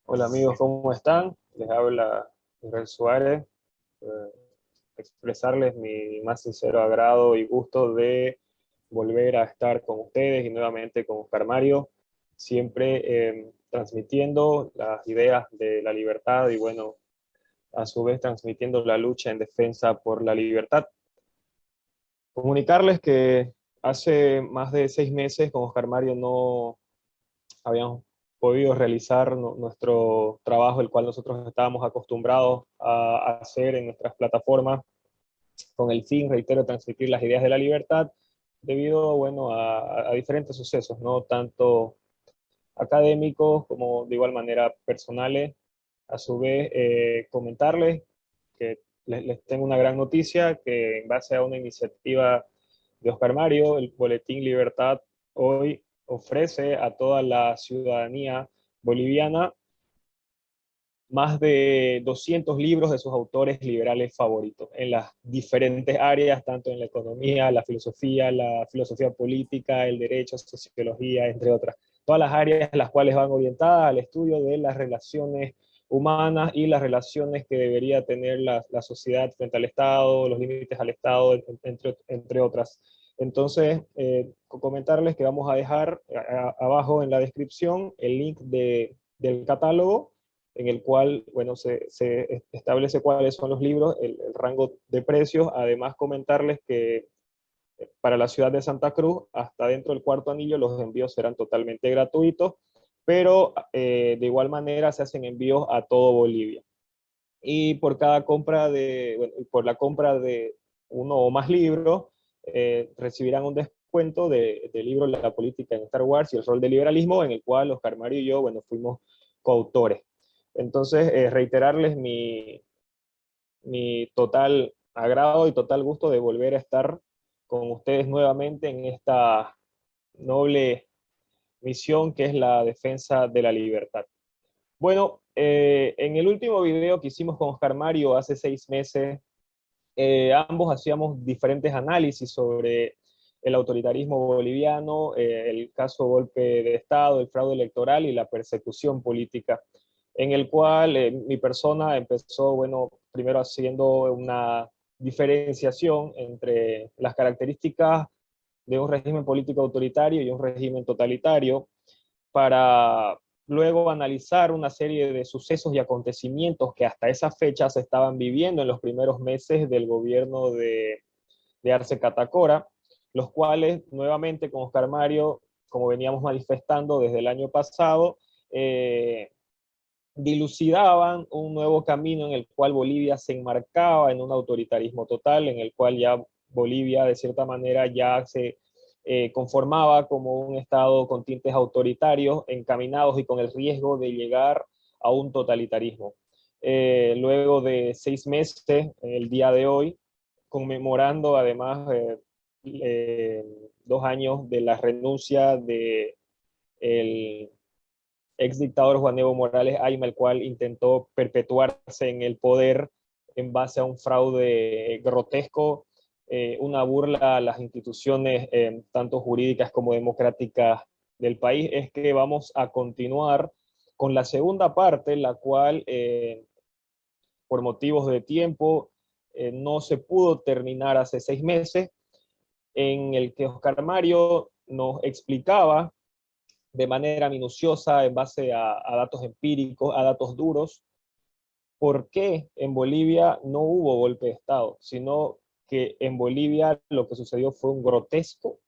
Hola amigos, ¿cómo están? Les habla Israel Suárez. eh, Expresarles mi más sincero agrado y gusto de volver a estar con ustedes y nuevamente con Oscar Mario, siempre transmitiendo las ideas de la libertad y bueno, a su vez transmitiendo la lucha en defensa por la libertad. Comunicarles que hace más de 6 meses con Oscar Mario no habíamos podido realizar nuestro trabajo, el cual nosotros estábamos acostumbrados a hacer en nuestras plataformas, con el fin, reitero, de transmitir las ideas de la libertad, debido, bueno, a diferentes sucesos, no tanto académicos como de igual manera personales. A su vez, comentarles que les tengo una gran noticia, que en base a una iniciativa de Oscar Mario, el Boletín Libertad hoy ofrece a toda la ciudadanía boliviana más de 200 libros de sus autores liberales favoritos en las diferentes áreas, tanto en la economía, la filosofía política, el derecho, sociología, entre otras. Todas las áreas las cuales van orientadas al estudio de las relaciones humanas y las relaciones que debería tener la sociedad frente al Estado, los límites al Estado, entre otras. Entonces, comentarles que vamos a dejar abajo en la descripción el link del catálogo en el cual, bueno, se establece cuáles son los libros, el rango de precios. Además, comentarles que para la ciudad de Santa Cruz, hasta dentro del cuarto anillo, los envíos serán totalmente gratuitos, pero de igual manera se hacen envíos a todo Bolivia. Y por cada compra bueno, por la compra de uno o más libros, recibirán un descuento de libro La política en Star Wars y el rol del liberalismo, en el cual Oscar Mario y yo, bueno, fuimos coautores. Entonces, reiterarles mi total agrado y total gusto de volver a estar con ustedes nuevamente en esta noble misión que es la defensa de la libertad. Bueno, en el último video que hicimos con Oscar Mario hace 6 meses, ambos hacíamos diferentes análisis sobre el autoritarismo boliviano, el caso golpe de Estado, el fraude electoral y la persecución política, en el cual mi persona empezó, bueno, primero haciendo una diferenciación entre las características de un régimen político autoritario y un régimen totalitario, para luego analizar una serie de sucesos y acontecimientos que hasta esa fecha se estaban viviendo en los primeros meses del gobierno de Arce Catacora, los cuales nuevamente con Oscar Mario, como veníamos manifestando desde el año pasado, dilucidaban un nuevo camino en el cual Bolivia se enmarcaba en un autoritarismo total, en el cual ya Bolivia de cierta manera ya se conformaba como un Estado con tintes autoritarios, encaminados y con el riesgo de llegar a un totalitarismo. Luego de 6 meses, el día de hoy, conmemorando además 2 años de la renuncia de el ex dictador Juan Evo Morales Ayma, el cual intentó perpetuarse en el poder en base a un fraude grotesco, una burla a las instituciones tanto jurídicas como democráticas del país. Es que vamos a continuar con la segunda parte, la cual por motivos de tiempo no se pudo terminar hace 6 meses, en el que Oscar Mario nos explicaba de manera minuciosa, en base a datos empíricos, a datos duros, por qué en Bolivia no hubo golpe de Estado, sino que en Bolivia lo que sucedió fue un grotesco,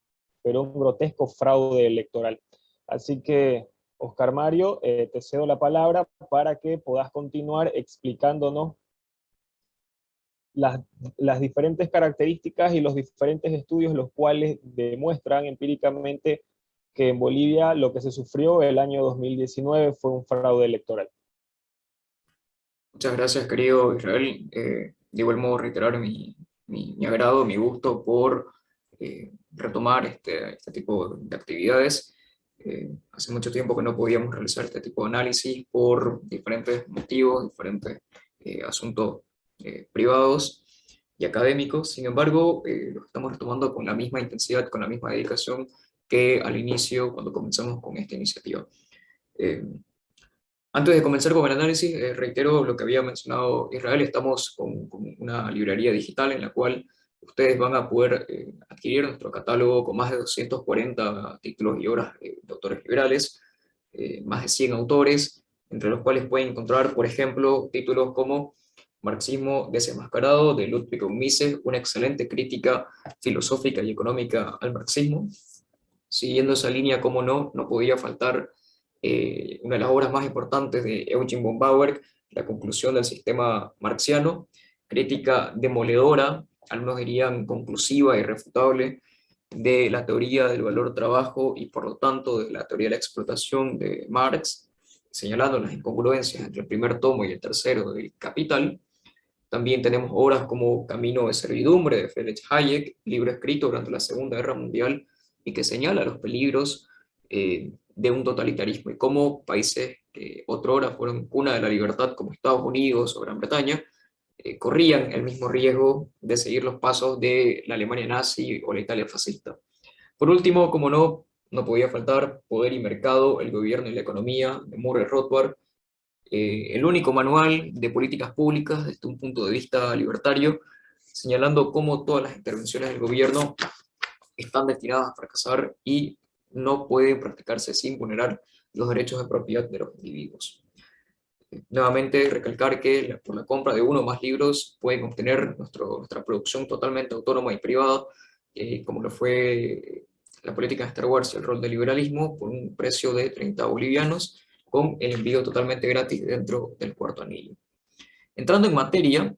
pero un grotesco fraude electoral. Así que, Oscar Mario, te cedo la palabra para que puedas continuar explicándonos las, las diferentes características y los diferentes estudios los cuales demuestran empíricamente que en Bolivia lo que se sufrió el año 2019 fue un fraude electoral. Muchas gracias, querido Israel. De igual modo, reiterar mi agrado, mi gusto por retomar este tipo de actividades. Hace mucho tiempo que no podíamos realizar este tipo de análisis por diferentes motivos, diferentes asuntos privados y académicos. Sin embargo, lo estamos retomando con la misma intensidad, con la misma dedicación que al inicio, cuando comenzamos con esta iniciativa. Eh, Antes de comenzar con el análisis, reitero lo que había mencionado Israel. Estamos con una librería digital en la cual ustedes van a poder adquirir nuestro catálogo con más de 240 títulos y obras de autores liberales, más de 100 autores, entre los cuales pueden encontrar, por ejemplo, títulos como Marxismo desenmascarado, de Ludwig von Mises, una excelente crítica filosófica y económica al marxismo. Siguiendo esa línea, como no, no podía faltar una de las obras más importantes de Eugen von Bauer, La conclusión del sistema marxiano, crítica demoledora, algunos dirían conclusiva e irrefutable, de la teoría del valor-trabajo y por lo tanto de la teoría de la explotación de Marx, señalando las incongruencias entre el primer tomo y el tercero del Capital. También tenemos obras como Camino de servidumbre de Friedrich Hayek, libro escrito durante la Segunda Guerra Mundial y que señala los peligros de un totalitarismo y cómo países que otrora fueron cuna de la libertad como Estados Unidos o Gran Bretaña corrían el mismo riesgo de seguir los pasos de la Alemania nazi o la Italia fascista. Por último, como no, no podía faltar Poder y Mercado, el Gobierno y la Economía de Murray Rothbard, el único manual de políticas públicas desde un punto de vista libertario, señalando cómo todas las intervenciones del gobierno están destinadas a fracasar y no pueden practicarse sin vulnerar los derechos de propiedad de los individuos. Nuevamente, recalcar que por la compra de uno o más libros pueden obtener nuestra producción totalmente autónoma y privada, como lo fue la política de Star Wars y el rol del liberalismo, por un precio de 30 bolivianos, con el envío totalmente gratis dentro del cuarto anillo. Entrando en materia,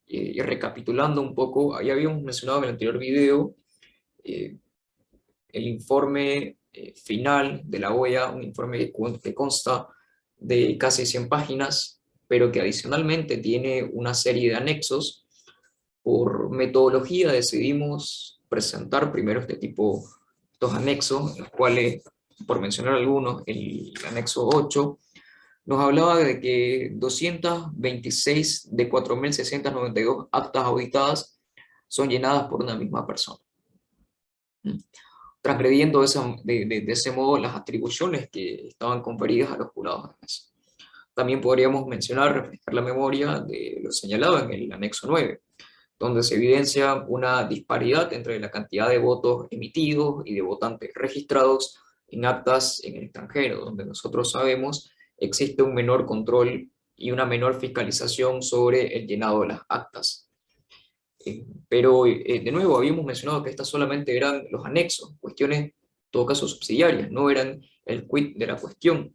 y recapitulando un poco, ya habíamos mencionado en el anterior video, el informe final de la OEA, un informe que consta de casi 100 páginas, pero que adicionalmente tiene una serie de anexos. Por metodología decidimos presentar primero estos anexos, los cuales, por mencionar algunos, el anexo 8 nos hablaba de que 226 de 4.692 actas auditadas son llenadas por una misma persona, transgrediendo de ese modo las atribuciones que estaban conferidas a los jurados de mesa. También podríamos mencionar, refrescar la memoria de lo señalado en el anexo 9, donde se evidencia una disparidad entre la cantidad de votos emitidos y de votantes registrados en actas en el extranjero, donde nosotros sabemos existe un menor control y una menor fiscalización sobre el llenado de las actas. Pero, de nuevo, habíamos mencionado que estas solamente eran los anexos, cuestiones, en todo caso, subsidiarias, no eran el quid de la cuestión.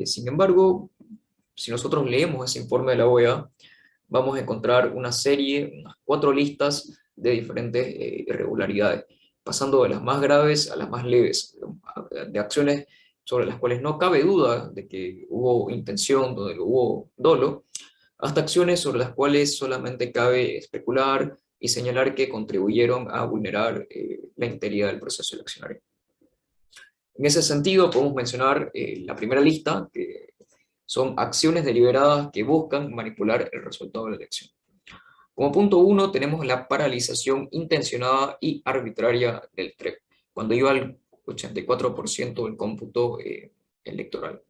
Sin embargo, si nosotros leemos ese informe de la OEA, vamos a encontrar unas 4 listas de diferentes irregularidades, pasando de las más graves a las más leves, de acciones sobre las cuales no cabe duda de que hubo intención, donde hubo dolo, hasta acciones sobre las cuales solamente cabe especular y señalar que contribuyeron a vulnerar la integridad del proceso eleccionario. En ese sentido, podemos mencionar la primera lista, que son acciones deliberadas que buscan manipular el resultado de la elección. Como punto 1 tenemos la paralización intencionada y arbitraria del TREP, cuando iba al 84% del cómputo electoral.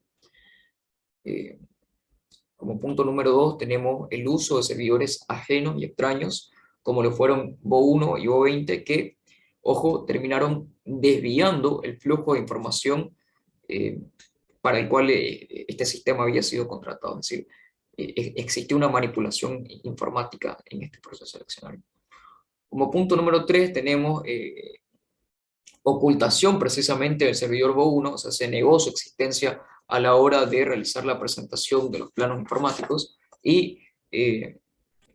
Como punto número 2 tenemos el uso de servidores ajenos y extraños, como lo fueron Bo1 y Bo20, que, ojo, terminaron desviando el flujo de información para el cual este sistema había sido contratado. Es decir, existió una manipulación informática en este proceso eleccionario. Como punto número 3 tenemos ocultación precisamente del servidor Bo1, o sea, se negó su existencia a la hora de realizar la presentación de los planos informáticos y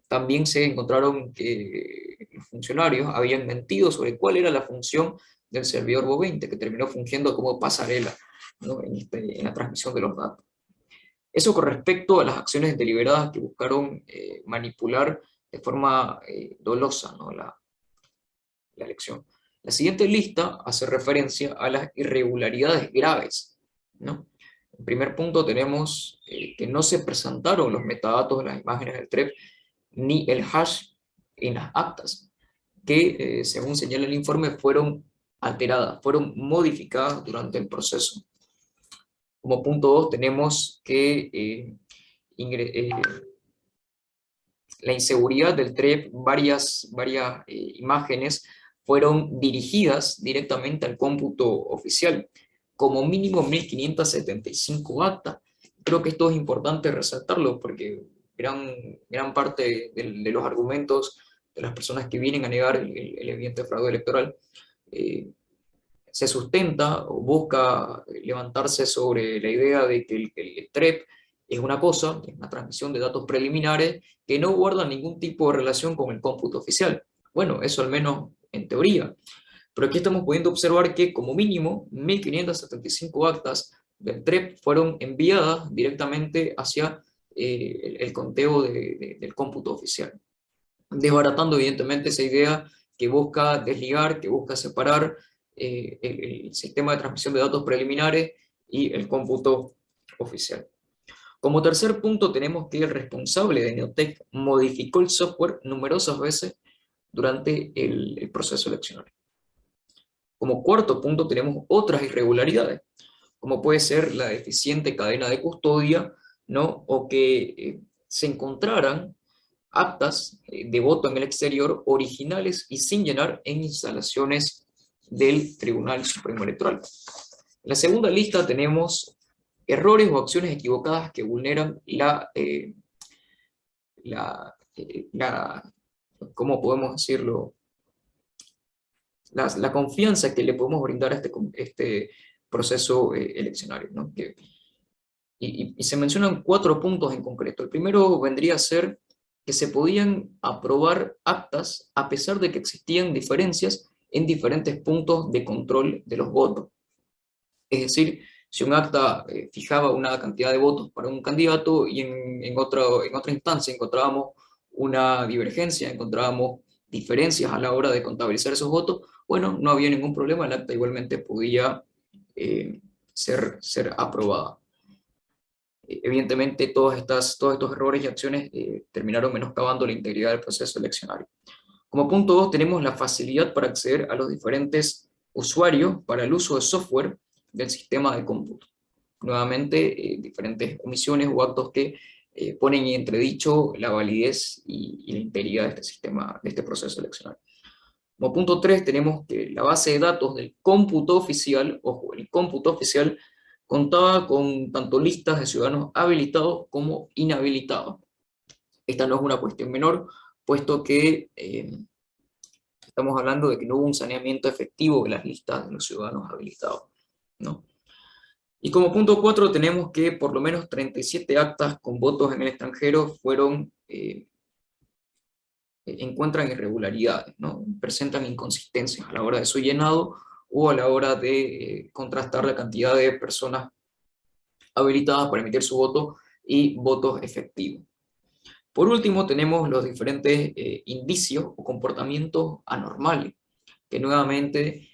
también se encontraron que los funcionarios habían mentido sobre cuál era la función del servidor Bo20, que terminó fungiendo como pasarela, ¿no? en la transmisión de los datos. Eso con respecto a las acciones deliberadas que buscaron manipular de forma dolosa, ¿no? la elección. La siguiente lista hace referencia a las irregularidades graves, ¿no? En primer punto tenemos que no se presentaron los metadatos de las imágenes del TREP ni el hash en las actas, que según señala el informe fueron alteradas, fueron modificadas durante el proceso. Como punto 2 tenemos que la inseguridad del TREP, varias imágenes fueron dirigidas directamente al cómputo oficial, como mínimo 1575 actas. Creo que esto es importante resaltarlo porque gran parte de los argumentos de las personas que vienen a negar el evidente fraude electoral eh, se sustenta o busca levantarse sobre la idea de que el TREP es una cosa, es una transmisión de datos preliminares que no guardan ningún tipo de relación con el cómputo oficial. Bueno, eso al menos en teoría. Pero aquí estamos pudiendo observar que como mínimo 1575 actas del TREP fueron enviadas directamente hacia el conteo del cómputo oficial, desbaratando evidentemente esa idea que busca desligar, que busca separar el sistema de transmisión de datos preliminares y el cómputo oficial. Como tercer punto tenemos que el responsable de Neotec modificó el software numerosas veces durante el proceso eleccionario. Como cuarto punto tenemos otras irregularidades, como puede ser la deficiente cadena de custodia, ¿no? O que se encontraran actas de voto en el exterior originales y sin llenar en instalaciones del Tribunal Supremo Electoral. En la segunda lista tenemos errores o acciones equivocadas que vulneran ¿cómo podemos decirlo? La confianza que le podemos brindar a este proceso eleccionario, ¿no? Y se mencionan 4 puntos en concreto. El primero vendría a ser que se podían aprobar actas a pesar de que existían diferencias en diferentes puntos de control de los votos. Es decir, si un acta fijaba una cantidad de votos para un candidato y en otra instancia encontrábamos una divergencia, encontrábamos diferencias a la hora de contabilizar esos votos, bueno, no había ningún problema, el acta igualmente podía ser aprobada. Evidentemente todos estos errores y acciones terminaron menoscabando la integridad del proceso eleccionario. Como punto 2 tenemos la facilidad para acceder a los diferentes usuarios para el uso de software del sistema de cómputo. Nuevamente, diferentes omisiones o actos que ponen en entredicho la validez y la integridad de este sistema, de este proceso eleccionario. Como punto 3 tenemos que la base de datos del cómputo oficial, ojo, el cómputo oficial contaba con tanto listas de ciudadanos habilitados como inhabilitados. Esta no es una cuestión menor, puesto que estamos hablando de que no hubo un saneamiento efectivo de las listas de los ciudadanos habilitados, ¿no? Y como punto 4 tenemos que por lo menos 37 actas con votos en el extranjero encuentran irregularidades, ¿no? Presentan inconsistencias a la hora de su llenado o a la hora de contrastar la cantidad de personas habilitadas para emitir su voto y votos efectivos. Por último, tenemos los diferentes indicios o comportamientos anormales, que nuevamente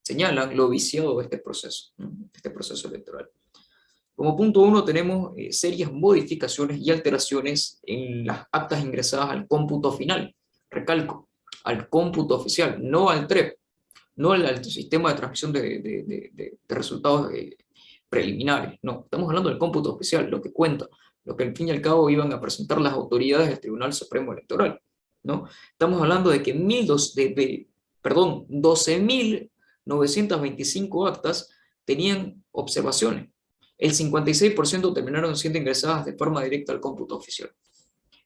señalan lo viciado de este proceso, ¿no? Este proceso electoral. Como punto 1 tenemos serias modificaciones y alteraciones en las actas ingresadas al cómputo final. Recalco, al cómputo oficial, no al TREP, no al sistema de transmisión de resultados preliminares. No, estamos hablando del cómputo oficial, lo que cuenta, lo que al fin y al cabo iban a presentar las autoridades del Tribunal Supremo Electoral, ¿no? Estamos hablando de que 12.925 actas tenían observaciones. El 56% terminaron siendo ingresadas de forma directa al cómputo oficial.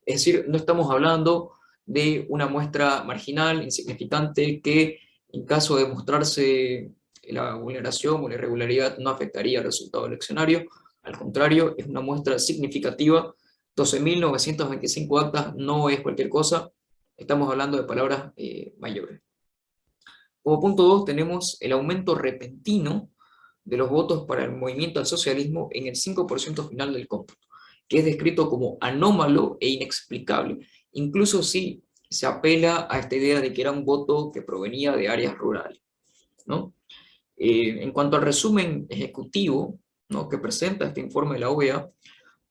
Es decir, no estamos hablando de una muestra marginal, insignificante, que en caso de mostrarse la vulneración o la irregularidad no afectaría al resultado eleccionario. Al contrario, es una muestra significativa. 12.925 actas no es cualquier cosa, estamos hablando de palabras mayores. Como punto 2 tenemos el aumento repentino de los votos para el movimiento al socialismo en el 5% final del cómputo, que es descrito como anómalo e inexplicable, incluso si se apela a esta idea de que era un voto que provenía de áreas rurales, ¿no? En cuanto al resumen ejecutivo, ¿no?, que presenta este informe de la OEA,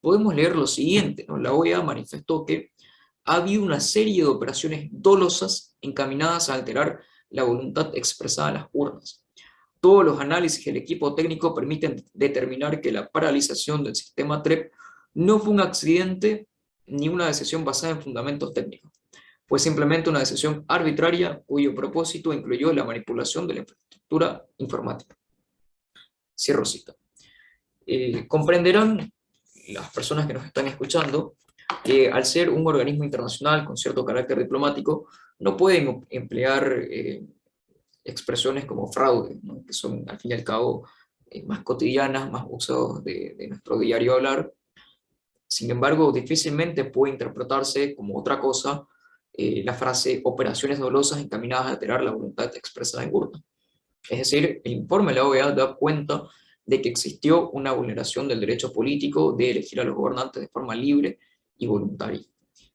podemos leer lo siguiente, ¿no? La OEA manifestó que ha habido una serie de operaciones dolosas encaminadas a alterar la voluntad expresada en las urnas. Todos los análisis del equipo técnico permiten determinar que la paralización del sistema TREP no fue un accidente ni una decisión basada en fundamentos técnicos. Fue simplemente una decisión arbitraria cuyo propósito incluyó la manipulación de la infraestructura informática. Cierro cita. Comprenderán las personas que nos están escuchando que al ser un organismo internacional con cierto carácter diplomático, no pueden emplear expresiones como fraude, ¿no? Que son al fin y al cabo más cotidianas, más usados de nuestro diario hablar. Sin embargo, difícilmente puede interpretarse como otra cosa la frase operaciones dolosas encaminadas a alterar la voluntad expresada en urna. Es decir, el informe de la OEA da cuenta de que existió una vulneración del derecho político de elegir a los gobernantes de forma libre y voluntaria,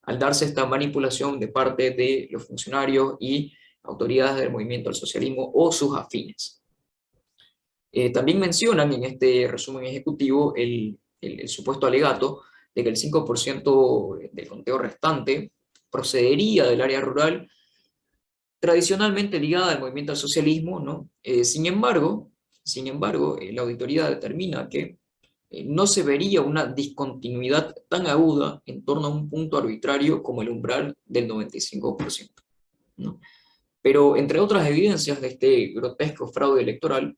al darse esta manipulación de parte de los funcionarios y autoridades del movimiento al socialismo o sus afines. También mencionan en este resumen ejecutivo el supuesto alegato de que el 5% del conteo restante procedería del área rural tradicionalmente ligada al movimiento al socialismo, ¿no? Sin embargo, la auditoría determina que no se vería una discontinuidad tan aguda en torno a un punto arbitrario como el umbral del 95%, ¿no? Pero entre otras evidencias de este grotesco fraude electoral,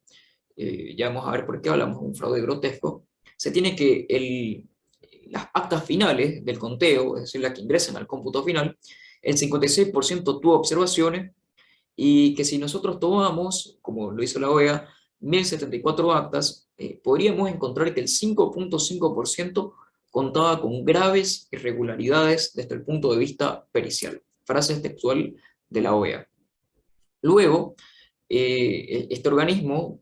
ya vamos a ver por qué hablamos de un fraude grotesco, se tiene que las actas finales del conteo, es decir, las que ingresan al cómputo final, el 56% tuvo observaciones, y que si nosotros tomamos, como lo hizo la OEA, 1074 actas, podríamos encontrar que el 5.5% contaba con graves irregularidades desde el punto de vista pericial. Frases textual de la OEA. Luego, este organismo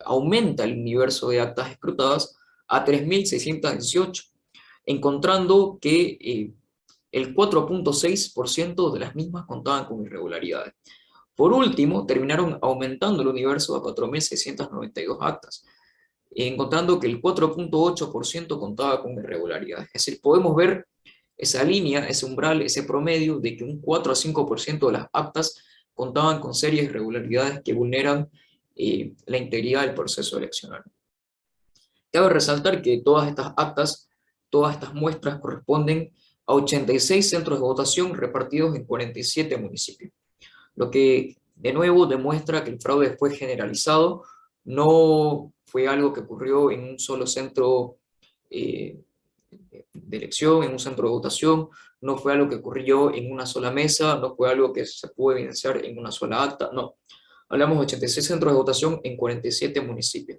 aumenta el universo de actas escrutadas a 3.618, encontrando que el 4.6% de las mismas contaban con irregularidades. Por último, terminaron aumentando el universo a 4.692 actas, encontrando que el 4.8% contaba con irregularidades. Es decir, podemos ver esa línea, ese umbral, ese promedio de que un 4 a 5% de las actas contaban con serias irregularidades que vulneran la integridad del proceso eleccionario. Cabe resaltar que todas estas actas, todas estas muestras corresponden a 86 centros de votación repartidos en 47 municipios, lo que de nuevo demuestra que el fraude fue generalizado, no fue algo que ocurrió en un solo centro de elección, en un centro de votación, no fue algo que ocurrió en una sola mesa, no fue algo que se pudo evidenciar en una sola acta, no. Hablamos de 86 centros de votación en 47 municipios.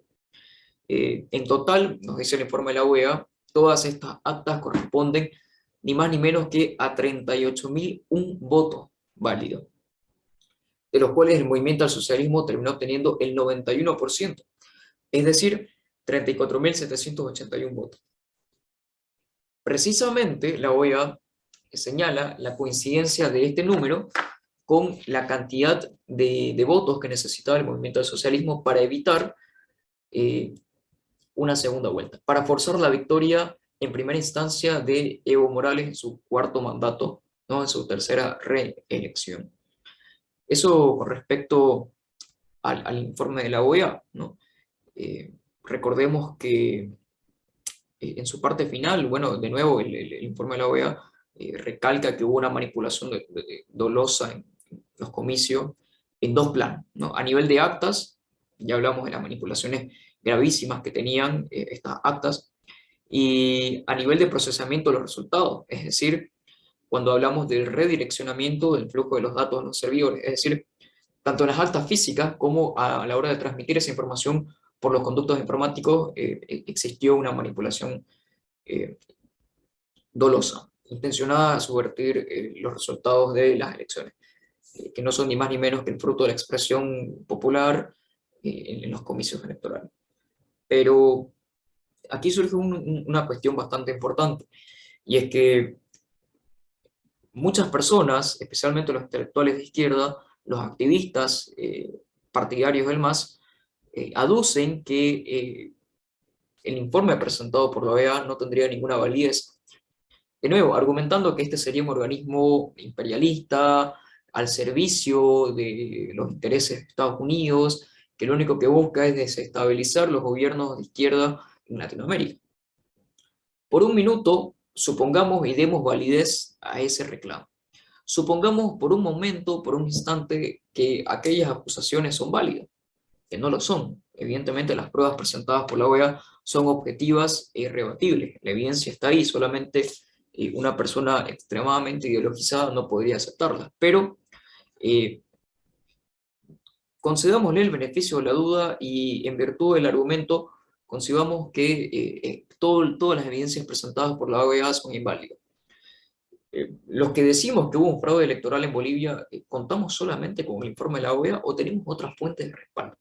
En total, nos dice el informe de la OEA, todas estas actas corresponden ni más ni menos que a 38.001 votos válidos, de los cuales el movimiento al socialismo terminó obteniendo el 91%, es decir, 34.781 votos. Precisamente la OEA señala la coincidencia de este número con la cantidad de votos que necesitaba el movimiento al socialismo para evitar una segunda vuelta, para forzar la victoria en primera instancia de Evo Morales en su cuarto mandato, ¿no? En su tercera reelección. Eso con respecto al informe de la OEA, ¿no? Recordemos que en su parte final, bueno, de nuevo el informe de la OEA recalca que hubo una manipulación dolosa en los comicios en dos planos, ¿no? A nivel de actas, ya hablamos de las manipulaciones gravísimas que tenían estas actas, y a nivel de procesamiento de los resultados, es decir, cuando hablamos del redireccionamiento del flujo de los datos a los servidores, es decir, tanto en las actas físicas como a la hora de transmitir esa información por los conductos informáticos, existió una manipulación dolosa, intencionada a subvertir los resultados de las elecciones, que no son ni más ni menos que el fruto de la expresión popular en los comicios electorales. Pero aquí surge una cuestión bastante importante, y es que muchas personas, especialmente los intelectuales de izquierda, los activistas partidarios del MAS, aducen que el informe presentado por la OEA no tendría ninguna validez. De nuevo, argumentando que este sería un organismo imperialista, al servicio de los intereses de Estados Unidos, que lo único que busca es desestabilizar los gobiernos de izquierda en Latinoamérica. Por un minuto, supongamos y demos validez a ese reclamo. Supongamos por un momento, por un instante, que aquellas acusaciones son válidas, que no lo son. Evidentemente las pruebas presentadas por la OEA son objetivas e irrebatibles. La evidencia está ahí, solamente una persona extremadamente ideologizada no podría aceptarla. Pero eh, concedámosle el beneficio de la duda y en virtud del argumento concebamos que todas las evidencias presentadas por la OEA son inválidas. Los que decimos que hubo un fraude electoral en Bolivia, ¿contamos solamente con el informe de la OEA o tenemos otras fuentes de respaldo?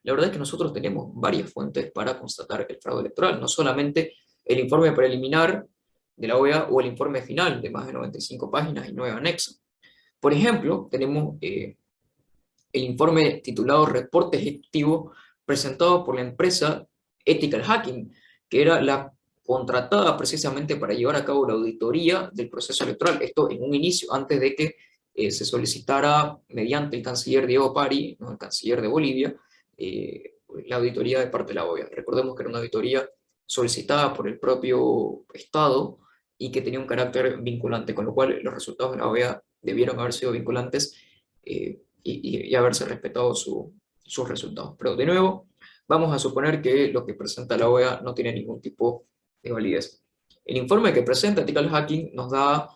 La verdad es que nosotros tenemos varias fuentes para constatar el fraude electoral, no solamente el informe preliminar de la OEA o el informe final de más de 95 páginas y 9 anexos. Por ejemplo, tenemos el informe titulado Reporte Ejecutivo presentado por la empresa Ethical Hacking, que era la contratada precisamente para llevar a cabo la auditoría del proceso electoral. Esto en un inicio, antes de que se solicitara mediante el canciller Diego Pari, ¿no?, el canciller de Bolivia, la auditoría de parte de la OEA. Recordemos que era una auditoría solicitada por el propio Estado y que tenía un carácter vinculante, con lo cual los resultados de la OEA debieron haber sido vinculantes y haberse respetado sus resultados. Pero de nuevo, vamos a suponer que lo que presenta la OEA no tiene ningún tipo de validez. El informe que presenta Ethical Hacking nos da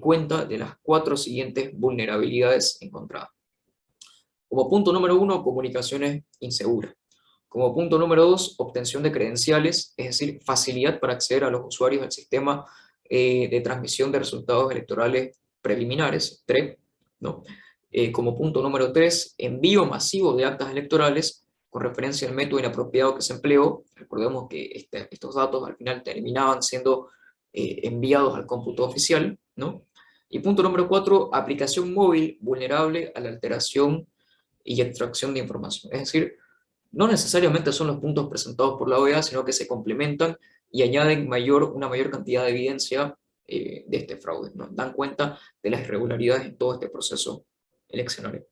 cuenta de las 4 siguientes vulnerabilidades encontradas. Como punto número 1, comunicaciones inseguras. Como punto número 2, obtención de credenciales, es decir, facilidad para acceder a los usuarios del sistema de transmisión de resultados electorales preliminares, TREP, ¿no? Como punto número 3, envío masivo de actas electorales con referencia al método inapropiado que se empleó. Recordemos que estos datos al final terminaban siendo enviados al cómputo oficial, ¿no? Y punto número 4, aplicación móvil vulnerable a la alteración y extracción de información. Es decir, no necesariamente son los puntos presentados por la OEA, sino que se complementan y añaden una mayor cantidad de evidencia de este fraude. Nos dan cuenta de las irregularidades en todo este proceso eleccionario.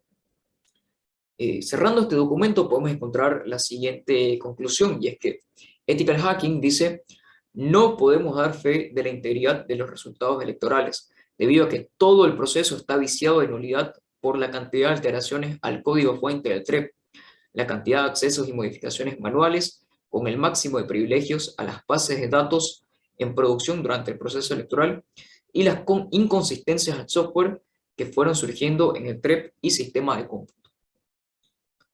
Cerrando este documento podemos encontrar la siguiente conclusión, y es que Ethical Hacking dice: no podemos dar fe de la integridad de los resultados electorales, debido a que todo el proceso está viciado de nulidad por la cantidad de alteraciones al código fuente del TREP, la cantidad de accesos y modificaciones manuales, con el máximo de privilegios a las bases de datos en producción durante el proceso electoral, y las inconsistencias al software que fueron surgiendo en el TREP y sistema de cómputo.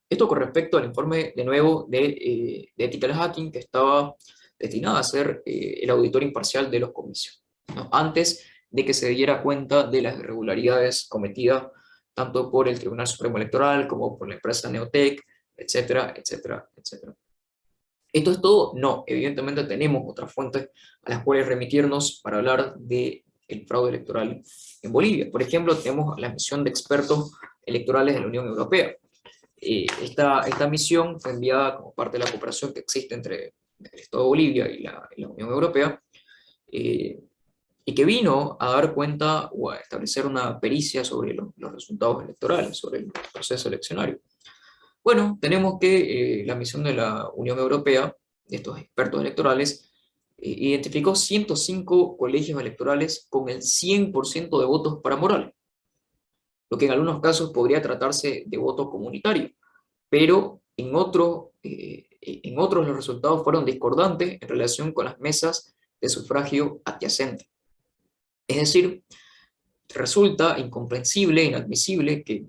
Esto con respecto al informe, de nuevo, de Ethical Hacking, que estaba destinado a ser el auditor imparcial de los comicios, ¿no?, antes de que se diera cuenta de las irregularidades cometidas tanto por el Tribunal Supremo Electoral como por la empresa Neotec, etcétera, etcétera, etcétera. ¿Esto es todo? No, evidentemente tenemos otras fuentes a las cuales remitirnos para hablar del fraude electoral en Bolivia. Por ejemplo, tenemos la misión de expertos electorales de la Unión Europea. Esta misión fue enviada como parte de la cooperación que existe entre el Estado de Bolivia y la Unión Europea, y que vino a dar cuenta o a establecer una pericia sobre los resultados electorales, sobre el proceso eleccionario. Bueno, tenemos que la misión de la Unión Europea, de estos expertos electorales, identificó 105 colegios electorales con el 100% de votos para Morales, lo que en algunos casos podría tratarse de voto comunitario, pero en otros los resultados fueron discordantes en relación con las mesas de sufragio adyacente. Es decir, resulta incomprensible, inadmisible que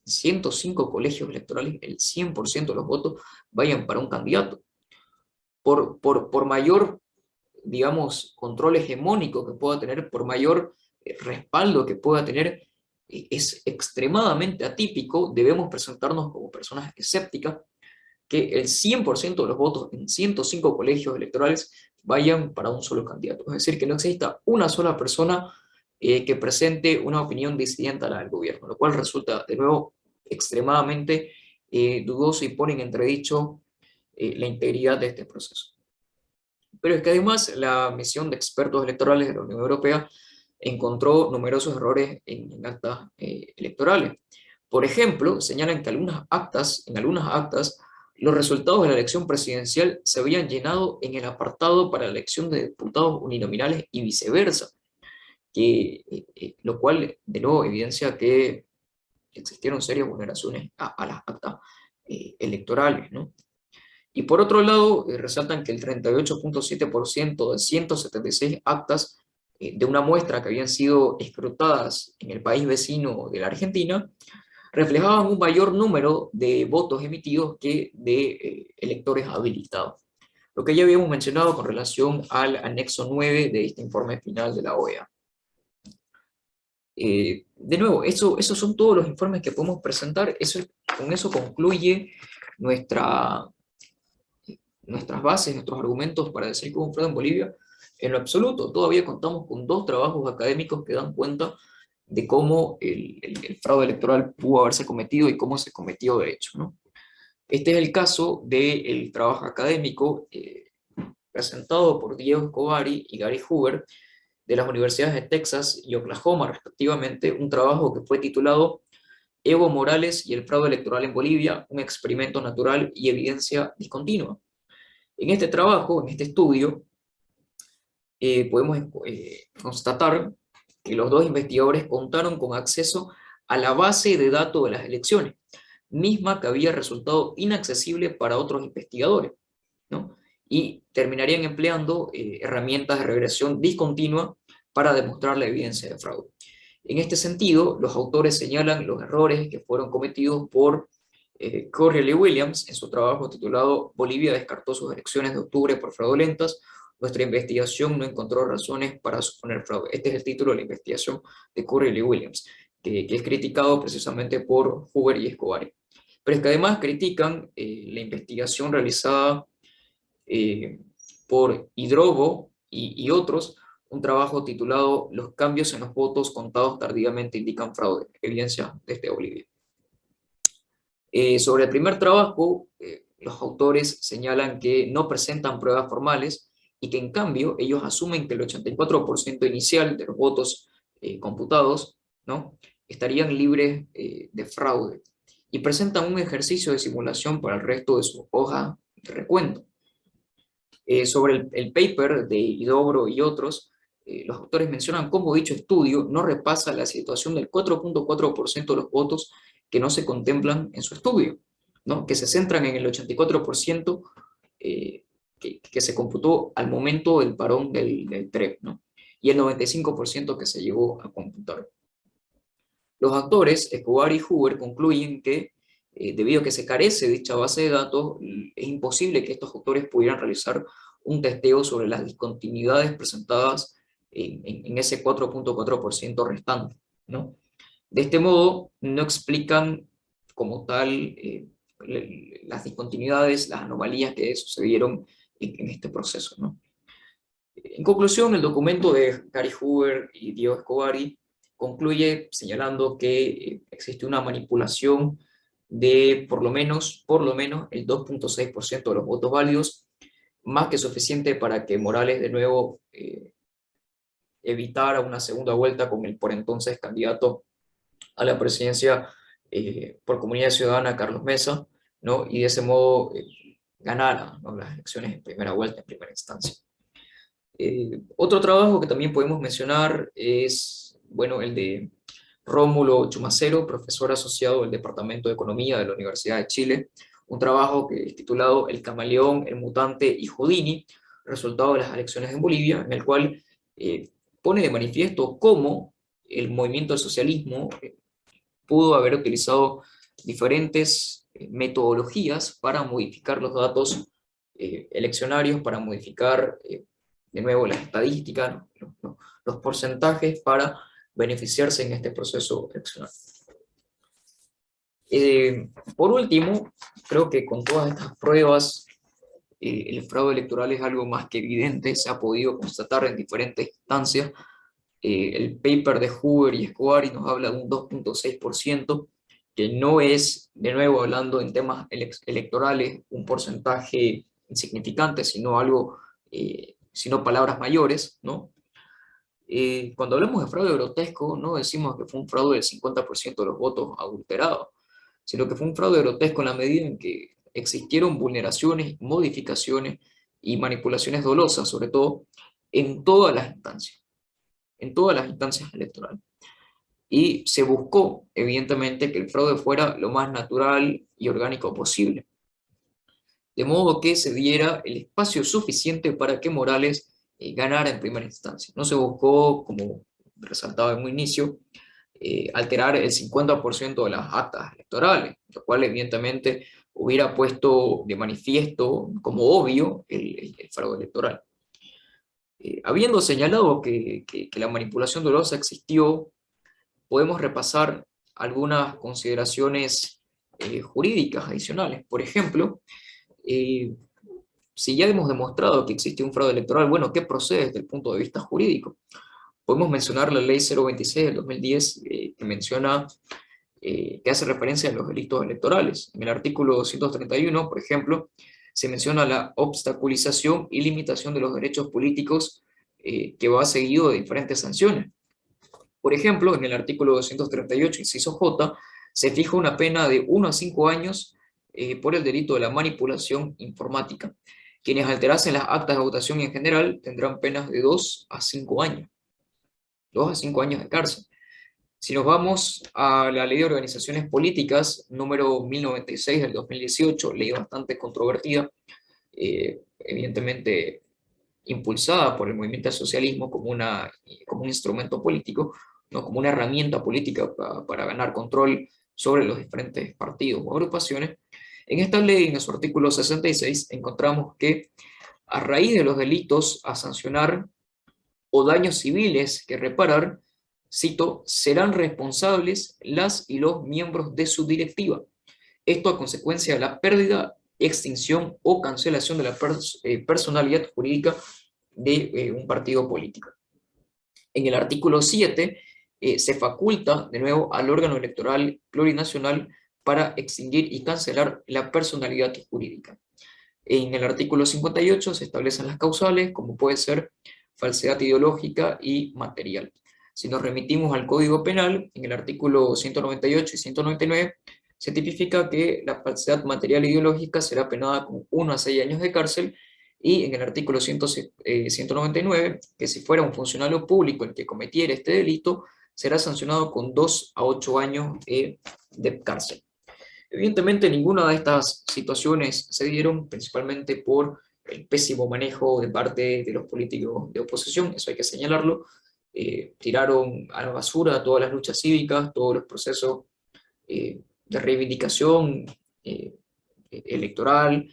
105 colegios electorales, el 100% de los votos vayan para un candidato. Por mayor, digamos, control hegemónico que pueda tener, por mayor respaldo que pueda tener, es extremadamente atípico. Debemos presentarnos como personas escépticas que el 100% de los votos en 105 colegios electorales vayan para un solo candidato. Es decir, que no exista una sola persona que presente una opinión disidente a la del gobierno, lo cual resulta, de nuevo, extremadamente dudoso y pone en entredicho la integridad de este proceso. Pero es que además la misión de expertos electorales de la Unión Europea encontró numerosos errores en actas electorales. Por ejemplo, señalan que en algunas actas, los resultados de la elección presidencial se habían llenado en el apartado para la elección de diputados uninominales y viceversa, lo cual de nuevo evidencia que existieron serias vulneraciones a las actas electorales, ¿no? Y por otro lado, resaltan que el 38.7% de 176 actas de una muestra que habían sido escrutadas en el país vecino de la Argentina reflejaban un mayor número de votos emitidos que de electores habilitados. Lo que ya habíamos mencionado con relación al anexo 9 de este informe final de la OEA. De nuevo, esos son todos los informes que podemos presentar. Con eso concluye nuestras bases, nuestros argumentos para decir que hubo un fraude en Bolivia. En lo absoluto, todavía contamos con 2 trabajos académicos que dan cuenta de cómo el fraude electoral pudo haberse cometido y cómo se cometió de hecho, ¿no? Este es el caso del trabajo académico presentado por Diego Escobari y Gary Hoover de las universidades de Texas y Oklahoma, respectivamente, un trabajo que fue titulado Evo Morales y el fraude electoral en Bolivia, un experimento natural y evidencia discontinua. En este trabajo, en este estudio, podemos constatar que los 2 investigadores contaron con acceso a la base de datos de las elecciones, misma que había resultado inaccesible para otros investigadores, ¿no? Y terminarían empleando herramientas de regresión discontinua para demostrar la evidencia de fraude. En este sentido, los autores señalan los errores que fueron cometidos por Correll y Williams en su trabajo titulado Bolivia descartó sus elecciones de octubre por fraudulentas. Nuestra investigación no encontró razones para suponer fraude. Este es el título de la investigación de Correll y Williams, que es criticado precisamente por Hoover y Escobar. Pero es que además critican la investigación realizada por Hidrogo y otros, un trabajo titulado Los cambios en los votos contados tardíamente indican fraude, evidencia desde Bolivia. Sobre el primer trabajo, los autores señalan que no presentan pruebas formales y que en cambio ellos asumen que el 84% inicial de los votos computados, ¿no?, estarían libres de fraude y presentan un ejercicio de simulación para el resto de su hoja de recuento. Sobre el paper de Idobro y otros, los autores mencionan cómo dicho estudio no repasa la situación del 4.4% de los votos que no se contemplan en su estudio, ¿no?, que se centran en el 84% que se computó al momento del parón del TREP, ¿no?, y el 95% que se llegó a computar. Los autores, Escobar y Hoover, concluyen que debido a que se carece de dicha base de datos, es imposible que estos autores pudieran realizar un testeo sobre las discontinuidades presentadas en ese 4.4% restante, ¿no? De este modo, no explican como tal las discontinuidades, las anomalías que sucedieron en este proceso, ¿no? En conclusión, el documento de Gary Hoover y Diego Escobari concluye señalando que existe una manipulación de por lo menos el 2.6% de los votos válidos, más que suficiente para que Morales de nuevo evitara una segunda vuelta con el por entonces candidato a la presidencia por Comunidad Ciudadana, Carlos Mesa, ¿no?, y de ese modo ganara, ¿no?, las elecciones en primera vuelta, en primera instancia. Otro trabajo que también podemos mencionar es, bueno, el de Rómulo Chumacero, profesor asociado del Departamento de Economía de la Universidad de Chile, un trabajo que es titulado El camaleón, el mutante y Houdini, resultado de las elecciones en Bolivia, en el cual pone de manifiesto cómo el movimiento del socialismo pudo haber utilizado diferentes metodologías para modificar los datos eleccionarios, para modificar de nuevo las estadísticas, los porcentajes para beneficiarse en este proceso electoral. Por último, creo que con todas estas pruebas, el fraude electoral es algo más que evidente, se ha podido constatar en diferentes instancias. El paper de Hoover y Escobar nos habla de un 2.6%, que no es, de nuevo hablando en temas electorales, un porcentaje insignificante, sino algo, sino palabras mayores, ¿no? Cuando hablamos de fraude grotesco, no decimos que fue un fraude del 50% de los votos adulterados, sino que fue un fraude grotesco en la medida en que existieron vulneraciones, modificaciones y manipulaciones dolosas, sobre todo en todas las instancias electorales. Y se buscó, evidentemente, que el fraude fuera lo más natural y orgánico posible, de modo que se diera el espacio suficiente para que Morales ganara en primera instancia. No se buscó, como resaltaba en un inicio, alterar el 50% de las actas electorales, lo cual evidentemente hubiera puesto de manifiesto como obvio el fraude electoral. Habiendo señalado que la manipulación dolosa existió, podemos repasar algunas consideraciones jurídicas adicionales. Por ejemplo, eh, si ya hemos demostrado que existe un fraude electoral, bueno, ¿qué procede desde el punto de vista jurídico? Podemos mencionar la ley 026 del 2010, que menciona, que hace referencia a los delitos electorales. En el artículo 231, por ejemplo, se menciona la obstaculización y limitación de los derechos políticos, que va seguido de diferentes sanciones. Por ejemplo, en el artículo 238, inciso J, se fija una pena de 1 a 5 años por el delito de la manipulación informática. Quienes alterasen las actas de votación en general tendrán penas de 2 a 5 años. 2 a 5 años de cárcel. Si nos vamos a la Ley de Organizaciones Políticas, número 1096 del 2018, ley bastante controvertida, evidentemente impulsada por el movimiento al socialismo como un instrumento político, ¿no? Como una herramienta política para ganar control sobre los diferentes partidos o agrupaciones. En esta ley, en su artículo 66, encontramos que a raíz de los delitos a sancionar o daños civiles que reparar, cito, serán responsables las y los miembros de su directiva. Esto a consecuencia de la pérdida, extinción o cancelación de la personalidad jurídica de un partido político. En el artículo 7 se faculta de nuevo al órgano electoral plurinacional para extinguir y cancelar la personalidad jurídica. En el artículo 58 se establecen las causales, como puede ser falsedad ideológica y material. Si nos remitimos al Código Penal, en el artículo 198 y 199, se tipifica que la falsedad material e ideológica será penada con 1 a 6 años de cárcel, y en el artículo 199, que si fuera un funcionario público el que cometiera este delito, será sancionado con 2 a 8 años de cárcel. Evidentemente, ninguna de estas situaciones se dieron principalmente por el pésimo manejo de parte de los políticos de oposición, eso hay que señalarlo. Tiraron a la basura todas las luchas cívicas, todos los procesos de reivindicación electoral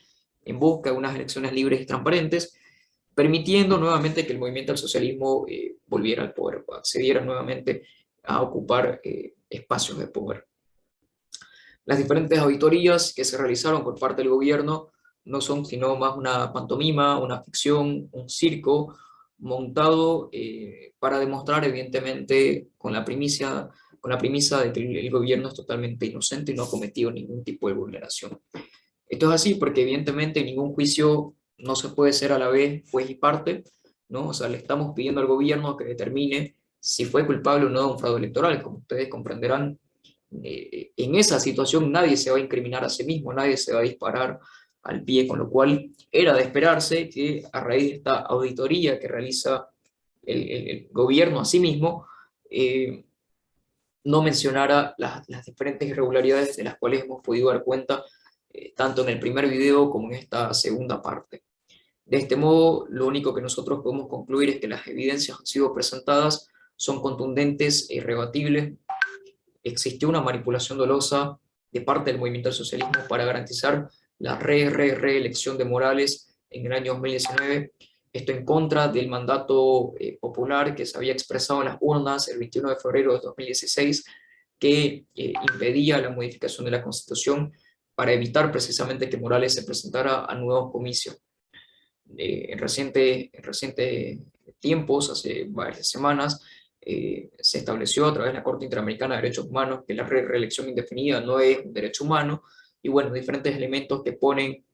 en busca de unas elecciones libres y transparentes, permitiendo nuevamente que el movimiento al socialismo volviera al poder, accediera nuevamente a ocupar espacios de poder. Las diferentes auditorías que se realizaron por parte del gobierno no son sino más una pantomima, una ficción, un circo montado para demostrar evidentemente con la premisa de que el gobierno es totalmente inocente y no ha cometido ningún tipo de vulneración. Esto es así porque evidentemente en ningún juicio no se puede ser a la vez juez y parte, ¿no? O sea, le estamos pidiendo al gobierno que determine si fue culpable o no de un fraude electoral. Como ustedes comprenderán, en esa situación nadie se va a incriminar a sí mismo, nadie se va a disparar al pie, con lo cual era de esperarse que a raíz de esta auditoría que realiza el gobierno a sí mismo, no mencionara las diferentes irregularidades de las cuales hemos podido dar cuenta tanto en el primer video como en esta segunda parte. De este modo, lo único que nosotros podemos concluir es que las evidencias han sido presentadas, son contundentes e irrebatibles. Existió una manipulación dolosa de parte del movimiento al socialismo para garantizar la reelección de Morales en el año 2019. Esto en contra del mandato popular que se había expresado en las urnas el 21 de febrero de 2016, que impedía la modificación de la Constitución para evitar precisamente que Morales se presentara a nuevos comicios. En recientes tiempos, hace varias semanas, se estableció a través de la Corte Interamericana de Derechos Humanos que la reelección indefinida no es un derecho humano, y bueno, diferentes elementos que ponen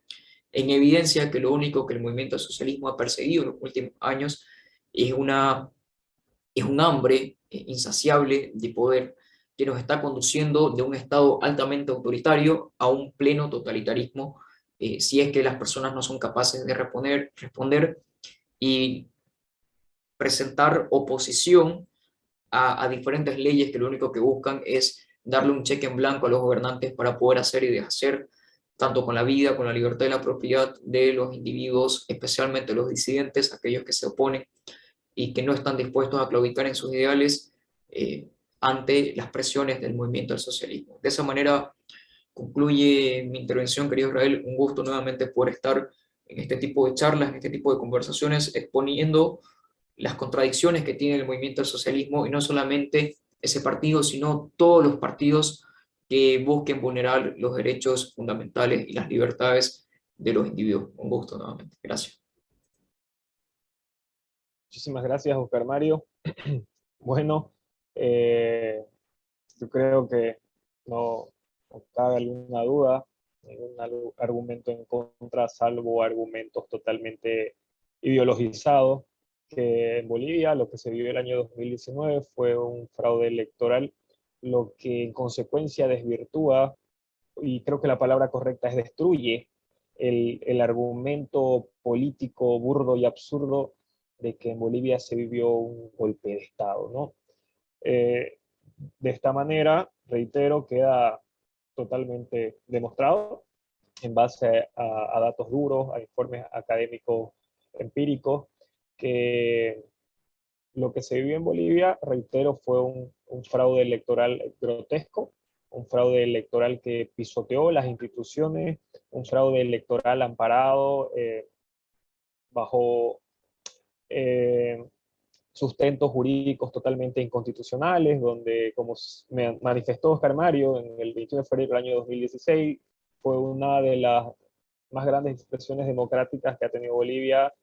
en evidencia que lo único que el movimiento al socialismo ha perseguido en los últimos años es una es un hambre insaciable de poder que nos está conduciendo de un Estado altamente autoritario a un pleno totalitarismo, si es que las personas no son capaces de responder y presentar oposición a diferentes leyes que lo único que buscan es darle un cheque en blanco a los gobernantes para poder hacer y deshacer, tanto con la vida, con la libertad y la propiedad de los individuos, especialmente los disidentes, aquellos que se oponen y que no están dispuestos a claudicar en sus ideales ante las presiones del movimiento del socialismo. De esa manera concluye mi intervención, querido Israel. Un gusto nuevamente poder estar en este tipo de charlas, en este tipo de conversaciones, exponiendo las contradicciones que tiene el movimiento del socialismo, y no solamente ese partido, sino todos los partidos que busquen vulnerar los derechos fundamentales y las libertades de los individuos. Un gusto nuevamente. Gracias. Muchísimas gracias, Oscar Mario. Bueno, eh, yo creo que no, no cabe alguna duda, ningún argumento en contra, salvo argumentos totalmente ideologizados, que en Bolivia lo que se vivió el año 2019 fue un fraude electoral, lo que en consecuencia desvirtúa, y creo que la palabra correcta es destruye, el argumento político burdo y absurdo de que en Bolivia se vivió un golpe de Estado, ¿no? Eh, de esta manera, reitero, queda totalmente demostrado en base a datos duros, a informes académicos empíricos, que lo que se vivió en Bolivia, reitero, fue un fraude electoral grotesco, un fraude electoral que pisoteó las instituciones, un fraude electoral amparado bajo eh, sustentos jurídicos totalmente inconstitucionales, donde, como me manifestó Oscar Mario en el 21 de febrero del año 2016, fue una de las más grandes expresiones democráticas que ha tenido Bolivia,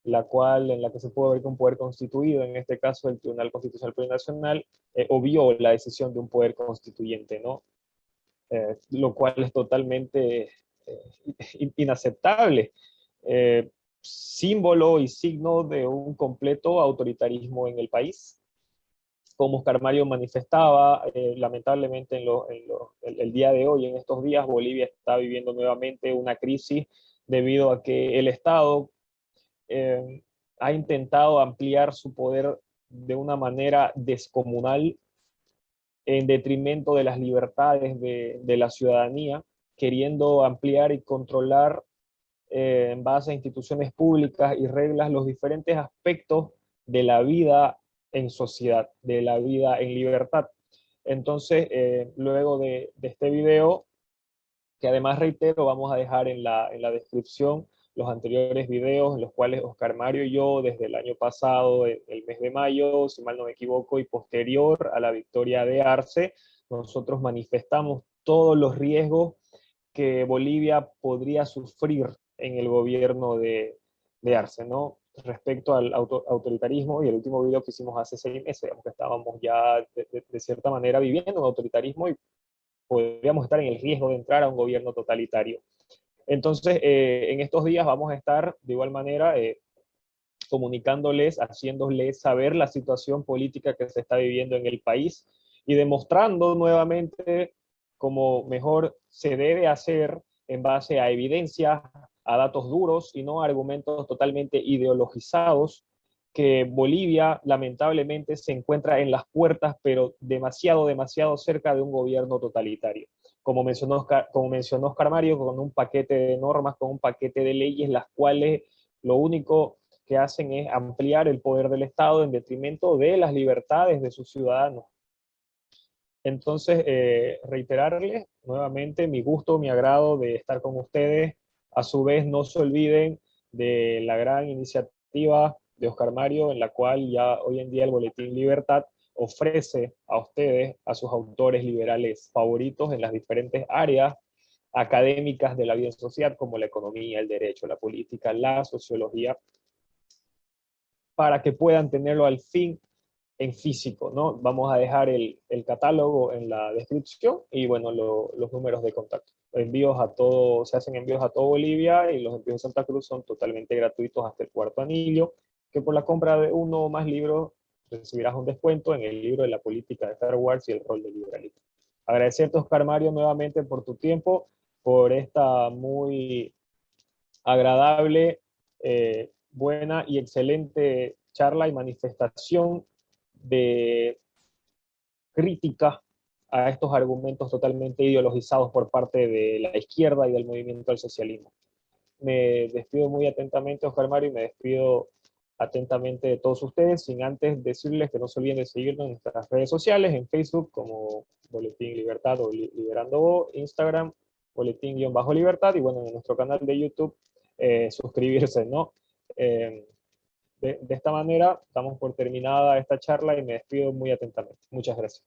en la que se pudo ver que un poder constituido, en este caso el Tribunal Constitucional Plurinacional, obvió la decisión de un poder constituyente, ¿no? Lo cual es totalmente inaceptable. Símbolo y signo de un completo autoritarismo en el país. Como Oscar Mario manifestaba, lamentablemente el día de hoy, en estos días, Bolivia está viviendo nuevamente una crisis debido a que el Estado ha intentado ampliar su poder de una manera descomunal en detrimento de las libertades de la ciudadanía, queriendo ampliar y controlar en base a instituciones públicas y reglas los diferentes aspectos de la vida en sociedad, de la vida en libertad. Entonces, luego de este video, que además reitero, vamos a dejar en la descripción los anteriores videos en los cuales Oscar Mario y yo, desde el año pasado, el mes de mayo, si mal no me equivoco, y posterior a la victoria de Arce, nosotros manifestamos todos los riesgos que Bolivia podría sufrir en el gobierno de Arce, ¿no? Respecto al autoritarismo, y el último video que hicimos hace 6 meses, que estábamos ya de cierta manera viviendo un autoritarismo y podríamos estar en el riesgo de entrar a un gobierno totalitario. Entonces, en estos días vamos a estar de igual manera comunicándoles, haciéndoles saber la situación política que se está viviendo en el país y demostrando nuevamente cómo mejor se debe hacer en base a evidencias, a datos duros y no a argumentos totalmente ideologizados, que Bolivia lamentablemente se encuentra en las puertas, pero demasiado, demasiado cerca de un gobierno totalitario. Como mencionó Oscar Mario, con un paquete de normas, con un paquete de leyes, las cuales lo único que hacen es ampliar el poder del Estado en detrimento de las libertades de sus ciudadanos. Entonces, reiterarles nuevamente mi gusto, mi agrado de estar con ustedes. A su vez, no se olviden de la gran iniciativa de Oscar Mario, en la cual ya hoy en día el Boletín Libertad ofrece a ustedes, a sus autores liberales favoritos en las diferentes áreas académicas de la vida social, como la economía, el derecho, la política, la sociología, para que puedan tenerlo al fin en físico, ¿no? Vamos a dejar el catálogo en la descripción y, bueno, los números de contacto. Envíos a todo, se hacen envíos a todo Bolivia y los envíos de Santa Cruz son totalmente gratuitos hasta el cuarto anillo, que por la compra de uno o más libros recibirás un descuento en el libro de la política de Star Wars y el rol del liberalismo. Agradecerte, Oscar Mario, nuevamente por tu tiempo, por esta muy agradable, buena y excelente charla y manifestación de crítica a estos argumentos totalmente ideologizados por parte de la izquierda y del movimiento al socialismo. Me despido muy atentamente, Oscar Mario, y me despido atentamente de todos ustedes, sin antes decirles que no se olviden de seguirnos en nuestras redes sociales, en Facebook como Boletín Libertad o Liberando Voz, Instagram, Boletín-Libertad, y bueno, en nuestro canal de YouTube, suscribirse, ¿no? De esta manera, damos por terminada esta charla y me despido muy atentamente. Muchas gracias.